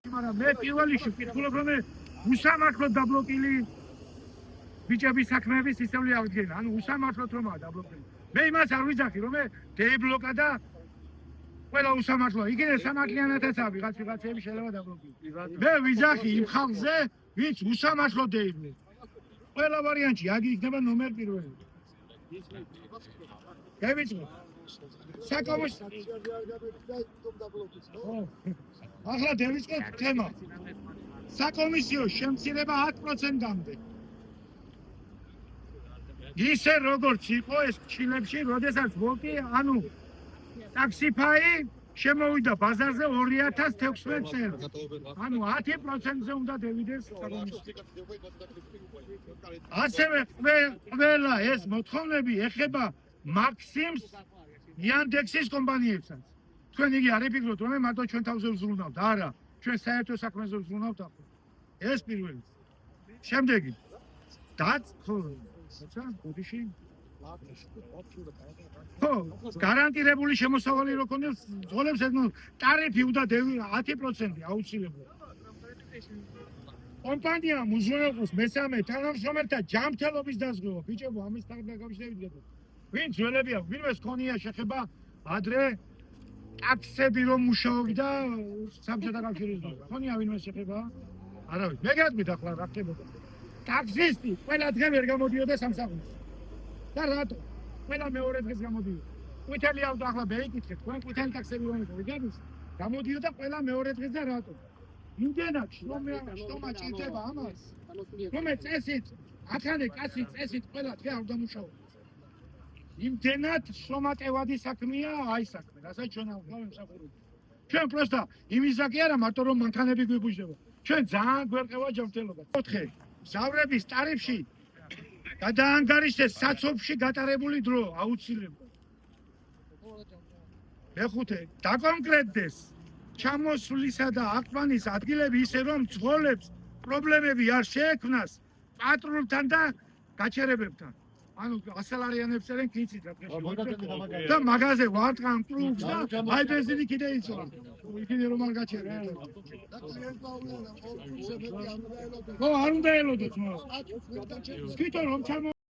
მაგრამ მე პირველ რიგში ვკითხულობ რომ უსამართლოდ დაბლოკილი ბიჭების საქმეების სისტემი აღდგენა. ანუ უსამართლოდ რომაა დაბლოკილი. მე იმას არ ვიძახი რომ დეიბლოკა და ყველა უსამართლოა. იგივე სამართლიანათაც ვიღაცები შეიძლება დაბლოკილოს. მე ვიძახი იმ ხალხზე, ვინც უსამართლოდ დეიბლოკ. ყველა ვარიანტი აგი იქნება ნომერ პირველი. გებიჭო. საკომისიო ახლა დავიწყოთ თემა. საკომისიო შემცირება 10%-მდე. ისე როგორც იყო ეს ჩილებში, როდესაც ვოლტი, ანუ ტაქსიფაი შემოვიდა ბაზარზე 2016 წელს. ანუ 10%-ზე უნდა დევიდეს საკომისიო. ასევე ყველა ეს მოთხოვნები ეხება მაქსიმს Yandex-ის კომპანიებსაც. თქვენ იგი არ იფიქროთ, რომ მარტო ჩვენ თავზე ვზრუნავთ, არა. ჩვენ საერთო საქმეზე ვზრუნავთ ახლა. ეს პირველი. შემდეგი. ბოდიში. ხო, გარანტირებული შემოსავალი რო ქონდეს, ძღოლებს ეს ტარიფი უნდა 10% აუცილებლად. კომპანია მუზეუმის მესამე თანამშრომელთა ჯანმრთელობის დაზღვევა. ბიჭებო, ამის დაკავშირებით გეტყვით. ვინც ძველებია, ვინმეს ქონია შეხება ადრე ტაქსები რომ მუშაობდა საბჭოთა კავშირის დროს. ქონია ვინმე შეხება? არავის. მე გეტყვით ახლა რა ხდებოდა. ტაქსისტი ყველა დღე ვერ გამოდიოდა სამსახურში. და რატო? ყველა მეორე დღეს გამოდიოდა. ყვითელი ავტო ახლა მეიკითხეთ, თქვენ ყვითელი ტაქსები რომ იგებს? გამოდიოდა ყველა მეორე დღეს და რატო? იმდენად შტომა ჭირდება ამას. რომ წესით, ახალე კაცი წესით ყველა დღე არ დამუშავა. იმდენად შრომატევადი საქმეა აი საქმე, რასაც ჩვენ ახლა ვიმსახურებთ. ჩვენ პროსტა იმისაკი არა მარტო რომ მანქანები გვიბუჟდება. ჩვენ ძალიან გვერყევა ჯანმრთელობა. 4. მგზავრების ტარიფში გადაანგარიშდეს საცობში გატარებული დრო, აუცილებლად. 5. დაკონკრეტდეს ჩამოსვლისა და აყვანის ადგილები ისე რომ ძღოლებს პრობლემები არ შეექმნას პატრულთან და გაჩერებებთან. ანუ ასალარიანებს წერენ კიცით რა დღეში და მაღაზიაზე ვარტყან კრუგს და აი ბენზინი კიდე იწვა. იქნე რომ არ გაჩერენ. ხო არ უნდა ელოდოთ. თვითონ რომ ჩამო